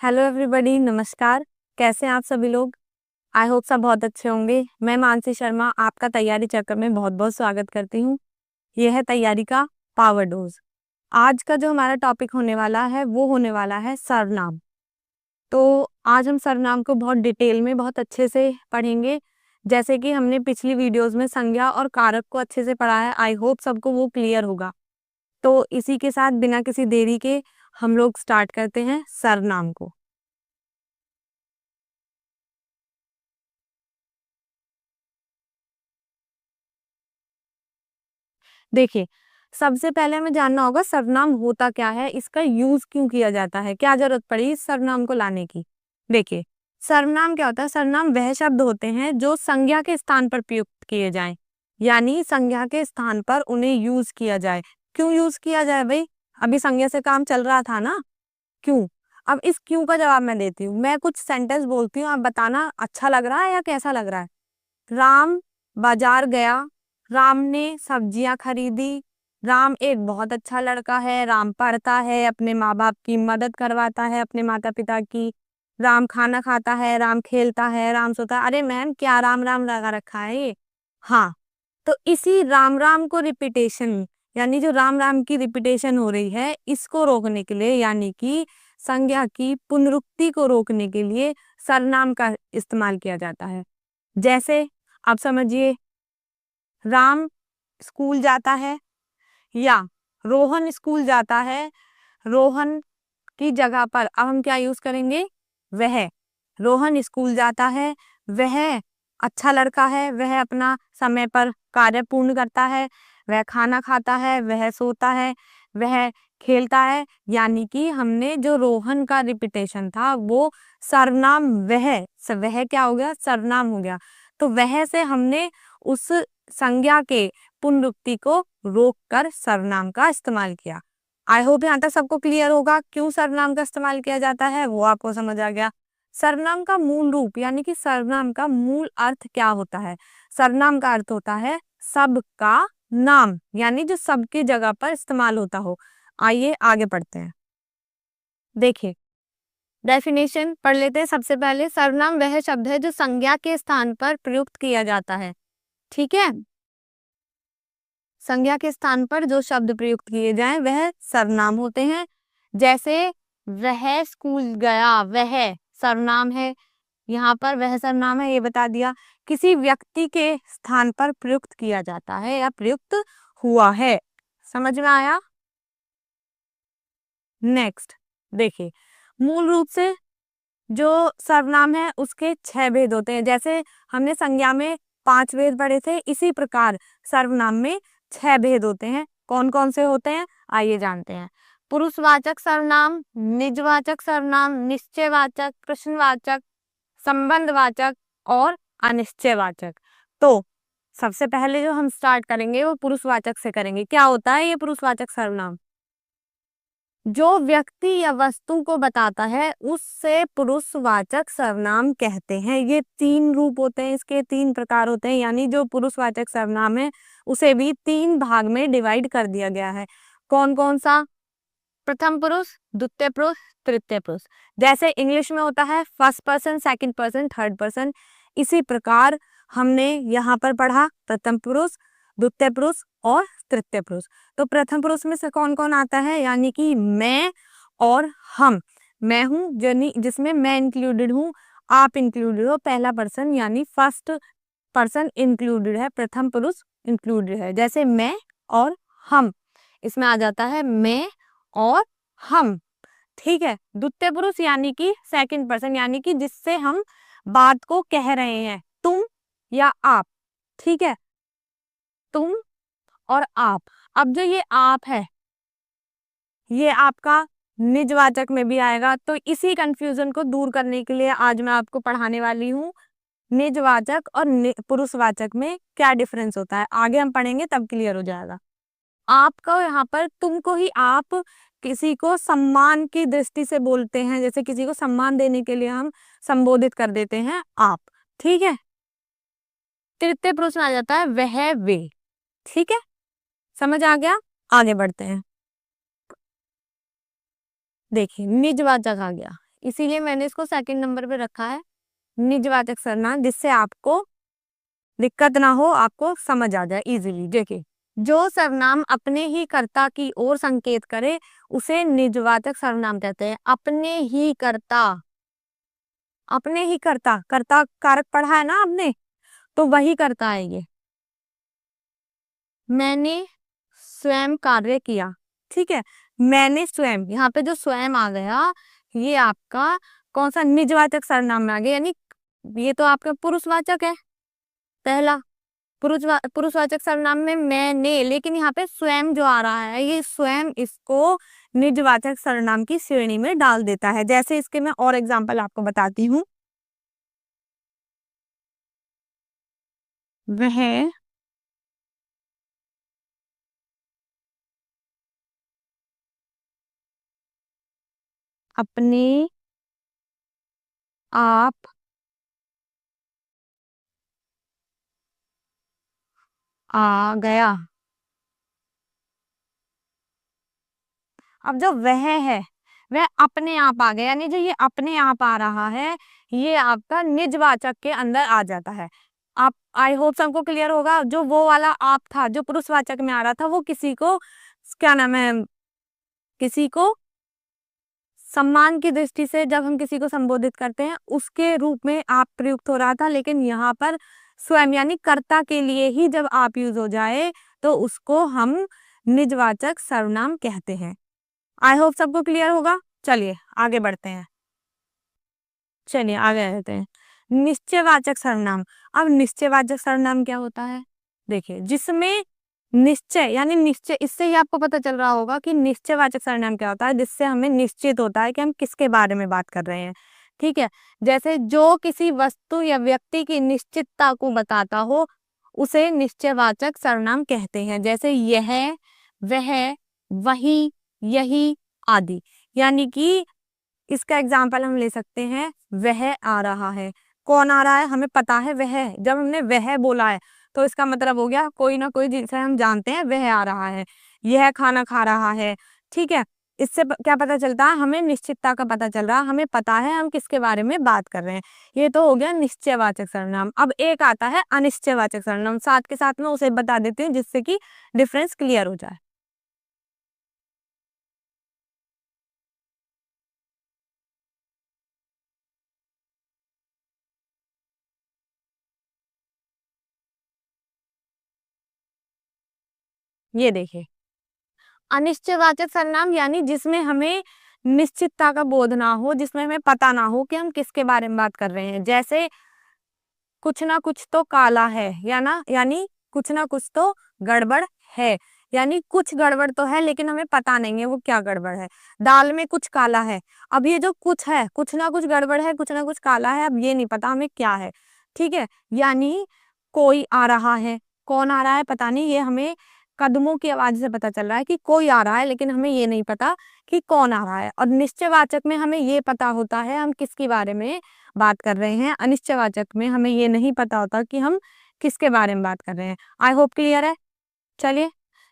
Hello everybody, नमस्कार। कैसे हैं आप सभी लोग? आई होप सब बहुत अच्छे होंगे। मैं मानसी शर्मा आपका तैयारी चक्कर में बहुत बहुत स्वागत करती हूँ। यह है तैयारी का पावर डोज। आज का जो हमारा टॉपिक होने वाला है वो होने वाला है सर्वनाम। तो आज हम सर्वनाम को बहुत डिटेल में बहुत अच्छे से पढ़ेंगे। जैसे कि हमने पिछली वीडियोस में संज्ञा और कारक को अच्छे से पढ़ा है। आई होप सबको वो क्लियर होगा। तो इसी के साथ बिना किसी देरी के हम लोग स्टार्ट करते हैं सर्वनाम को। देखिए, सबसे पहले हमें जानना होगा सर्वनाम होता क्या है, इसका यूज क्यों किया जाता है, क्या जरूरत पड़ी इस सर्वनाम को लाने की। देखिए, सर्वनाम क्या होता है? सर्वनाम वह शब्द होते हैं जो संज्ञा के स्थान पर प्रयुक्त किए जाएं, यानी संज्ञा के स्थान पर उन्हें यूज किया जाए। क्यों यूज किया जाए भाई? अभी संज्ञा से काम चल रहा था ना, क्यों? अब इस क्यों का जवाब मैं देती हूँ। मैं कुछ सेंटेंस बोलती हूँ, आप बताना अच्छा लग रहा है या कैसा लग रहा है। राम बाजार गया, राम ने सब्जियां खरीदी, राम एक बहुत अच्छा लड़का है, राम पढ़ता है, अपने माँ बाप की मदद करवाता है, अपने माता पिता की, राम खाना खाता है, राम खेलता है, राम सोता है। अरे मैम, क्या राम राम लगा रखा है ये? हाँ, तो इसी राम राम को रिपीटेशन, यानी जो राम राम की रिपीटेशन हो रही है, इसको रोकने के लिए, यानी कि संज्ञा की पुनरुक्ति को रोकने के लिए सर्वनाम का इस्तेमाल किया जाता है। जैसे आप समझिए, राम स्कूल जाता है या रोहन स्कूल जाता है। रोहन की जगह पर अब हम क्या यूज करेंगे? वह। रोहन स्कूल जाता है, वह अच्छा लड़का है, वह अपना समय पर कार्य पूर्ण करता है, वह खाना खाता है, वह सोता है, वह खेलता है। यानी कि हमने जो रोहन का रिपीटेशन था वो सर्वनाम वह क्या हो गया? सर्वनाम हो गया। तो वह से हमने उस संज्ञा के पुनरुक्ति को रोककर सर्वनाम का इस्तेमाल किया। आई होप यहाँ तक सबको क्लियर होगा क्यों सर्वनाम का इस्तेमाल किया जाता है, वो आपको समझ आ गया। सर्वनाम का मूल रूप, यानी कि सर्वनाम का मूल अर्थ क्या होता है? सर्वनाम का अर्थ होता है सब का नाम, यानी जो सबकी जगह पर इस्तेमाल होता हो। आइए आगे पढ़ते हैं। देखिए, डेफिनेशन पढ़ लेते हैं। सबसे पहले, सर्वनाम वह शब्द है जो संज्ञा के स्थान पर प्रयुक्त किया जाता है। ठीक है, संज्ञा के स्थान पर जो शब्द प्रयुक्त किए जाएं वह सर्वनाम होते हैं। जैसे वह स्कूल गया, वह सर्वनाम है, यहाँ पर वह सर्वनाम है, ये बता दिया। किसी व्यक्ति के स्थान पर प्रयुक्त किया जाता है या प्रयुक्त हुआ है। समझ में आया? नेक्स्ट देखिए, मूल रूप से जो सर्वनाम है उसके 6 भेद होते हैं। जैसे हमने संज्ञा में 5 भेद पढ़े थे, इसी प्रकार सर्वनाम में 6 भेद होते हैं। कौन कौन से होते हैं आइए जानते हैं। पुरुषवाचक सर्वनाम, निजवाचक सर्वनाम, निश्चयवाचक, प्रश्नवाचक, संबंधवाचक और अनिश्चयवाचक। तो सबसे पहले जो हम स्टार्ट करेंगे वो पुरुषवाचक से करेंगे। क्या होता है ये पुरुषवाचक सर्वनाम? जो व्यक्ति या वस्तु को बताता है उससे पुरुषवाचक सर्वनाम कहते हैं। ये 3 रूप होते हैं, इसके 3 प्रकार होते हैं, यानी जो पुरुषवाचक सर्वनाम है उसे भी 3 भाग में डिवाइड कर दिया गया है। कौन कौन सा? प्रथम पुरुष, द्वितीय पुरुष, तृतीय पुरुष। जैसे इंग्लिश में होता है first person, second person, third person, इसी प्रकार हमने यहाँ पर पढ़ा प्रथम पुरुष, द्वितीय पुरुष और तृतीय पुरुष। तो प्रथम पुरुष में से कौन कौन आता है? यानी कि मैं और हम। मैं हूँ जिसमें मैं इंक्लूडेड हूँ, आप इंक्लूडेड हो। पहला पर्सन यानी फर्स्ट पर्सन इंक्लूडेड है, प्रथम पुरुष इंक्लूडेड है। जैसे मैं और हम, इसमें आ जाता है मैं और हम। ठीक है, द्वितीय पुरुष यानी कि सेकंड पर्सन, यानी कि जिससे हम बात को कह रहे हैं, तुम या आप। ठीक है, तुम और आप। अब जो ये आप है ये आपका निजवाचक में भी आएगा। तो इसी कंफ्यूजन को दूर करने के लिए आज मैं आपको पढ़ाने वाली हूँ निजवाचक और पुरुषवाचक में क्या डिफरेंस होता है। आगे हम पढ़ेंगे तब क्लियर हो जाएगा। आपको यहाँ पर तुमको ही आप किसी को सम्मान की दृष्टि से बोलते हैं, जैसे किसी को सम्मान देने के लिए हम संबोधित कर देते हैं आप। ठीक है, तृतीय पुरुष में आ जाता है वह वे। ठीक है, समझ आ गया? आगे बढ़ते हैं। देखिए, निजवाचक आ गया। इसीलिए मैंने इसको सेकंड नंबर पे रखा है, निजवाचक सर्वनाम, जिससे आपको दिक्कत ना हो, आपको समझ आ जाए इजीली। देखिए, जो सर्वनाम अपने ही कर्ता की ओर संकेत करे उसे निजवाचक सर्वनाम कहते हैं। अपने ही कर्ता, अपने ही कर्ता, कर्ता कारक पढ़ा है ना आपने, तो वही कर्ता है ये। मैंने स्वयं कार्य किया, ठीक है, मैंने स्वयं, यहाँ पे जो स्वयं आ गया ये आपका कौन सा निजवाचक सर्वनाम में आ गया, यानी ये तो आपका पुरुषवाचक है पहला, पुरुषवाचक सर्वनाम में मैंने, लेकिन यहाँ पे स्वयं जो आ रहा है ये स्वयं इसको निजवाचक सर्वनाम की श्रेणी में डाल देता है। जैसे इसके मैं और एग्जांपल आपको बताती हूँ। वह अपने आप आ गया। अब जो वह है वह अपने आप आ गया, यानी जो ये अपने आप आ रहा है ये आपका निजवाचक के अंदर आ जाता है। आप, आई होप सबको क्लियर होगा। जो वो वाला आप था जो पुरुषवाचक में आ रहा था वो किसी को, क्या नाम है, किसी को सम्मान की दृष्टि से जब हम किसी को संबोधित करते हैं उसके रूप में आप प्रयुक्त हो रहा था, लेकिन यहाँ पर स्वयं यानी कर्ता के लिए ही जब आप यूज हो जाए तो उसको हम निजवाचक सर्वनाम कहते हैं। आई होप सबको क्लियर होगा। चलिए आगे बढ़ते हैं, चलिए आगे बढ़ते हैं। निश्चयवाचक सर्वनाम। अब निश्चयवाचक सर्वनाम क्या होता है, देखिए, जिसमें निश्चय यानी निश्चय, इससे ही आपको पता चल रहा होगा कि निश्चयवाचक सर्वनाम क्या होता है, जिससे हमें निश्चित होता है कि हम किसके बारे में बात कर रहे हैं, ठीक है। जैसे जो किसी वस्तु या व्यक्ति की निश्चितता को बताता हो उसे निश्चयवाचक सर्वनाम कहते हैं। जैसे यह, वह, वही, यही आदि। यानी कि इसका एग्जाम्पल हम ले सकते हैं, वह आ रहा है, कौन आ रहा है हमें पता है, वह, जब हमने वह बोला है तो इसका मतलब हो गया कोई ना कोई जिसे हम जानते हैं वह आ रहा है। यह खाना खा रहा है, ठीक है। इससे क्या पता चलता है, हमें निश्चितता का पता चल रहा है, हमें पता है हम किसके बारे में बात कर रहे हैं। ये तो हो गया निश्चयवाचक सर्वनाम। अब एक आता है अनिश्चयवाचक सर्वनाम, साथ के साथ में उसे बता देते हैं जिससे कि डिफरेंस क्लियर हो जाए। ये देखिए, अनिश्चयवाचक सर्वनाम यानी जिसमें हमें निश्चितता का बोध ना हो, जिसमें हमें पता ना हो कि हम किसके बारे में बात कर रहे हैं। जैसे कुछ ना कुछ तो काला है, या ना, यानी कुछ ना कुछ तो गड़बड़ है, यानी कुछ गड़बड़ तो है लेकिन हमें पता नहीं है वो क्या गड़बड़ है। दाल में कुछ काला है, अब ये जो कुछ है, कुछ ना कुछ गड़बड़ है, कुछ ना कुछ काला है, अब ये नहीं पता हमें क्या है, ठीक है। यानी कोई आ रहा है, कौन आ रहा है पता नहीं, ये हमें कदमों की आवाज से पता चल रहा है कि कोई आ रहा है, लेकिन हमें ये नहीं पता कि कौन आ रहा है। और निश्चयवाचक में हमें ये पता होता है हम किसके बारे में बात कर रहे हैं, अनिश्चयवाचक में हमें ये नहीं पता होता कि हम किसके बारे में बात कर रहे हैं। आई होप क्लियर है। चलिए,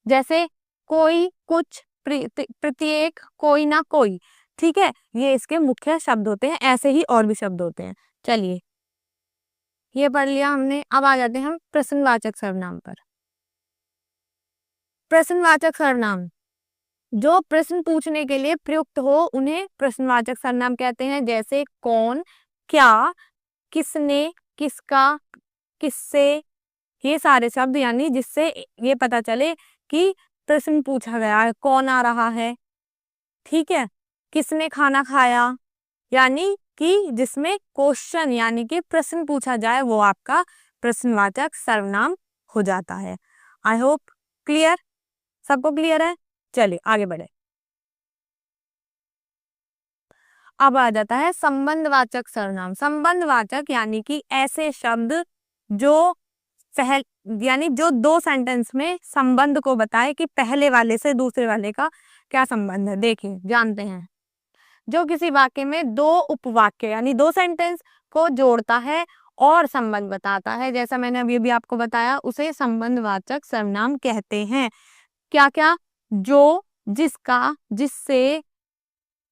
जैसे कोई, कुछ, प्रत्येक, कोई ना कोई, ठीक है, ये इसके मुख्य शब्द होते हैं। ऐसे ही और भी शब्द होते हैं। चलिए, ये पढ़ लिया हमने। अब आ जाते हैं हम प्रश्नवाचक सर्वनाम पर। प्रश्नवाचक सर्वनाम जो प्रश्न पूछने के लिए प्रयुक्त हो उन्हें प्रश्नवाचक सर्वनाम कहते हैं। जैसे कौन, क्या, किसने, किसका, किससे, ये सारे शब्द, यानी जिससे ये पता चले कि प्रश्न पूछा गया है, कौन आ रहा है, ठीक है, किसने खाना खाया, यानी कि जिसमें क्वेश्चन यानी कि प्रश्न पूछा जाए वो आपका प्रश्नवाचक सर्वनाम हो जाता है। आई होप क्लियर, सबको क्लियर है। चलिए आगे बढ़े। अब आ जाता है संबंधवाचक सर्वनाम। संबंधवाचक यानी कि ऐसे शब्द जो पहल यानी जो दो सेंटेंस में संबंध को बताए कि पहले वाले से दूसरे वाले का क्या संबंध है। देखिए, जानते हैं, जो किसी वाक्य में दो उपवाक्य यानी दो सेंटेंस को जोड़ता है और संबंध बताता है, जैसा मैंने अभी भी आपको बताया, उसे संबंधवाचक सर्वनाम कहते हैं। क्या क्या, जो, जिसका, जिससे,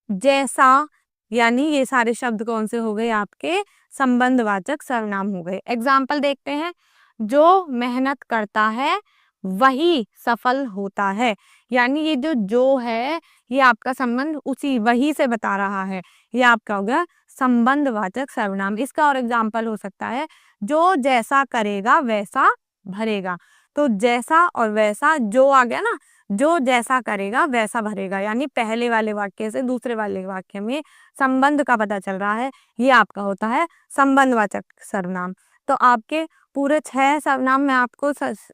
जैसा, यानी ये सारे शब्द कौन से हो गए, आपके संबंधवाचक सर्वनाम हो गए। एग्जाम्पल देखते हैं, जो मेहनत करता है वही सफल होता है। यानी ये जो है ये आपका संबंध उसी वही से बता रहा है, ये आपका हो गया संबंधवाचक सर्वनाम। इसका और एग्जाम्पल हो सकता है, जो जैसा करेगा वैसा भरेगा। तो जैसा और वैसा, जो आ गया ना, जो जैसा करेगा वैसा भरेगा, यानी पहले वाले वाक्य से दूसरे वाले वाक्य में संबंध का पता चल रहा है, ये आपका होता है संबंधवाचक सर्वनाम। तो आपके पूरे 6 सर्वनाम मैं आपको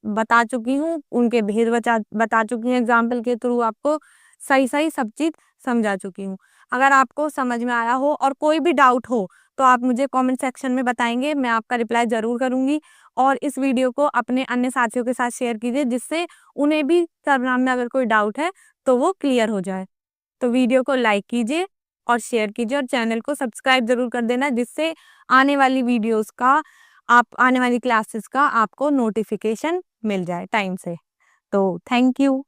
बता चुकी हूँ, उनके भेद बता चुकी हूँ, एग्जाम्पल के थ्रू आपको सही सही सब चीज समझा चुकी हूँ। अगर आपको समझ में आया हो और कोई भी डाउट हो तो आप मुझे कमेंट सेक्शन में बताएंगे, मैं आपका रिप्लाई जरूर करूंगी। और इस वीडियो को अपने अन्य साथियों के साथ शेयर कीजिए, जिससे उन्हें भी सर्वनाम में अगर कोई डाउट है तो वो क्लियर हो जाए। तो वीडियो को लाइक कीजिए और शेयर कीजिए और चैनल को सब्सक्राइब जरूर कर देना, जिससे आने वाली वीडियोस का आने वाली क्लासेस का आपको नोटिफिकेशन मिल जाए टाइम से। तो थैंक यू।